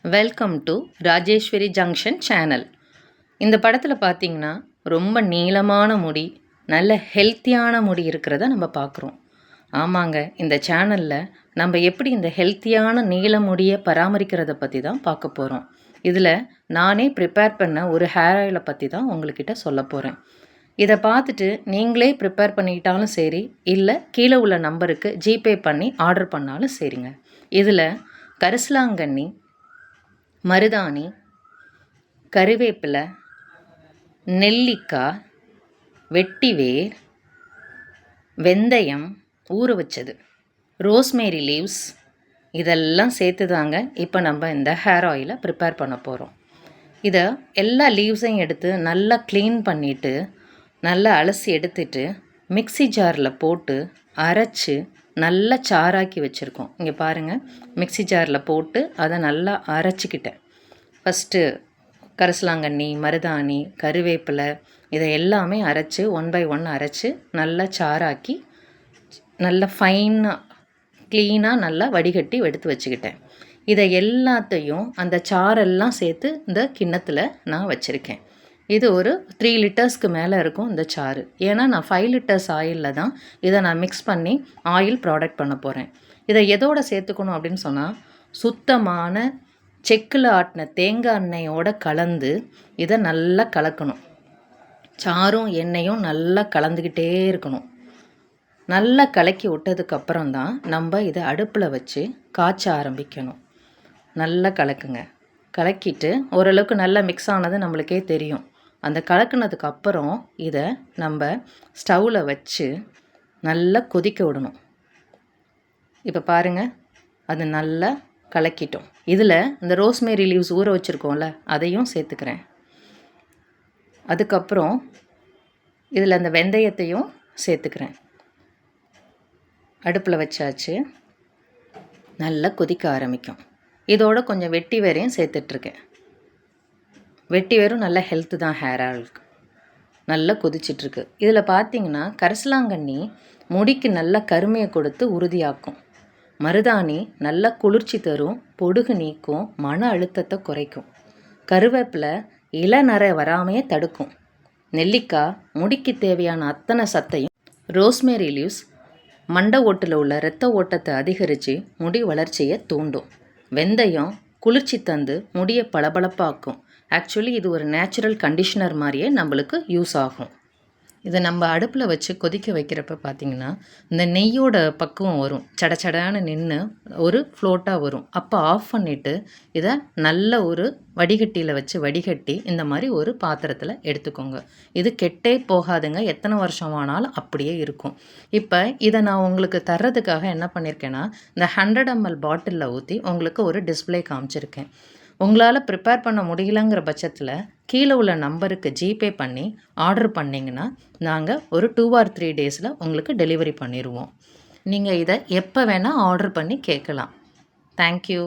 Welcome to Rajeshwari junction channel. இந்த படத்தில் பார்த்திங்கன்னா ரொம்ப நீளமான முடி, நல்ல ஹெல்த்தியான முடி இருக்கிறத நம்ம பார்க்குறோம். ஆமாங்க, இந்த சேனலில் நம்ம எப்படி இந்த ஹெல்த்தியான நீள முடியை பராமரிக்கிறத பற்றி தான் பார்க்க போகிறோம். இதில் நானே ப்ரிப்பேர் பண்ண ஒரு ஹேர் ஆயிலை பற்றி தான் உங்கள்கிட்ட சொல்ல போகிறேன். இதை பார்த்துட்டு நீங்களே ப்ரிப்பேர் பண்ணிக்கிட்டாலும் சரி, இல்லை கீழே உள்ள நம்பருக்கு ஜிபே பண்ணி ஆர்டர் பண்ணாலும் சரிங்க. இதில் கரிசலாங்கண்ணி, மருதாணி, கருவேப்பிலை, நெல்லிக்காய், வெட்டிவேர், வெந்தயம் ஊற வச்சது, ரோஸ்மேரி லீவ்ஸ் இதெல்லாம் சேர்த்து தாங்க இப்போ நம்ம இந்த ஹேர் ஆயிலை ப்ரிப்பேர் பண்ண போகிறோம். இதை எல்லா லீவ்ஸையும் எடுத்து நல்லா க்ளீன் பண்ணிவிட்டு நல்லா அலசி எடுத்துட்டு மிக்ஸி ஜாரில் போட்டு அரைச்சி நல்லா சாறாக்கி வச்சுருக்கோம். இங்கே பாருங்கள், மிக்ஸி ஜாரில் போட்டு அதை நல்லா அரைச்சிக்கிட்டேன். ஃபஸ்ட்டு கரிசலாங்கண்ணி, மருதாணி, கருவேப்பிலை இதை எல்லாமே அரைச்சி 1 by 1 அரைச்சி நல்லா சாறாக்கி நல்லா ஃபைனாக க்ளீனாக நல்லா வடிகட்டி எடுத்து வச்சுக்கிட்டேன். இதை எல்லாத்தையும் அந்த சாரெல்லாம் சேர்த்து இந்த கிண்ணத்தில் நான் வச்சுருக்கேன். இது ஒரு 3 லிட்டர்ஸ்க்கு மேலே இருக்கும் இந்த சாறு. ஏன்னா நான் 5 லிட்டர்ஸ் ஆயிலில் தான் இதை நான் மிக்ஸ் பண்ணி ஆயில் ப்ராடக்ட் பண்ண போகிறேன். இதை எதோடு சேர்த்துக்கணும் அப்படின்னு சொன்னால், சுத்தமான செக்கில் ஆட்டின தேங்காய் எண்ணெயோடு கலந்து இதை நல்லா கலக்கணும். சாரும் எண்ணெயும் நல்லா கலந்துக்கிட்டே இருக்கணும். நல்லா கலக்கி விட்டதுக்கப்புறம் தான் நம்ம இதை அடுப்பில் வச்சு காய்ச்ச ஆரம்பிக்கணும். நல்லா கலக்குங்க. கலக்கிட்டு ஓரளவுக்கு நல்லா மிக்ஸ் ஆனது நம்மளுக்கே தெரியும். அந்த கலக்குனதுக்கு அப்புறம் இதை நம்ம ஸ்டவ்வில் வச்சு நல்லா கொதிக்க விடணும். இப்போ பாருங்கள், அது நல்லா கலக்கிட்டோம். இதில் இந்த ரோஸ்மேரி லீவ்ஸ் ஊற வச்சுருக்கோம்ல, அதையும் சேர்த்துக்கிறேன். அதுக்கப்புறம் இதில் அந்த வெந்தயத்தையும் சேர்த்துக்கிறேன். அடுப்பில் வச்சாச்சு, நல்லா கொதிக்க ஆரம்பிக்கும். இதோட கொஞ்சம் வெட்டி வேரையும் சேர்த்துட்ருக்கேன். வெட்டி வேரும் நல்ல ஹெல்த்து தான் ஹேர் ஆயிலுக்கு. நல்லா கொதிச்சிட்ருக்கு. இதில் பார்த்திங்கன்னா கரிசலாங்கண்ணி முடிக்கு நல்ல கருமையை கொடுத்து உறுதியாக்கும். மருதாணி நல்ல குளிர்ச்சி தரும், பொடுகு நீக்கும், மன அழுத்தத்தை குறைக்கும். கருவேப்பிலை இளநரை வராமையே தடுக்கும். நெல்லிக்காய் முடிக்கு தேவையான அத்தனை சத்தையும். ரோஸ்மேரி லீவ்ஸ் மண்டை ஓட்டில் உள்ள இரத்த ஓட்டத்தை அதிகரித்து முடி வளர்ச்சியை தூண்டும். வெந்தயம் குளிர்ச்சி தந்து முடியை பளபளப்பாக்கும். ஆக்சுவலி இது ஒரு நேச்சுரல் கண்டிஷனர் மாதிரியே நம்மளுக்கு யூஸ் ஆகும். இதை நம்ம அடுப்பில் வச்சு கொதிக்க வைக்கிறப்ப பார்த்திங்கன்னா இந்த நெய்யோட பக்குவம் வரும். சடச்சடான்னு நின்று ஒரு ஃப்ளோட்டாக வரும். அப்போ ஆஃப் பண்ணிவிட்டு இதை நல்ல ஒரு வடிகட்டியில் வச்சு வடிகட்டி இந்த மாதிரி ஒரு பாத்திரத்தில் எடுத்துக்கோங்க. இது கெட்டே போகாதுங்க, எத்தனை வருஷம் ஆனாலும் அப்படியே இருக்கும். இப்போ இதை நான் உங்களுக்கு தர்றதுக்காக என்ன பண்ணியிருக்கேன்னா, இந்த 100 ml பாட்டிலில் ஊற்றி உங்களுக்கு ஒரு டிஸ்பிளே காமிச்சிருக்கேன். உங்களால் ப்ரிப்பேர் பண்ண முடியலங்கிற பட்சத்தில் கீழே உள்ள நம்பருக்கு ஜிபே பண்ணி ஆர்டர் பண்ணிங்கன்னா நாங்கள் ஒரு 2 or 3 டேஸில் உங்களுக்கு டெலிவரி பண்ணிடுவோம். நீங்கள் இதை எப்போ வேணால் ஆர்டர் பண்ணி கேட்கலாம். தேங்க்யூ.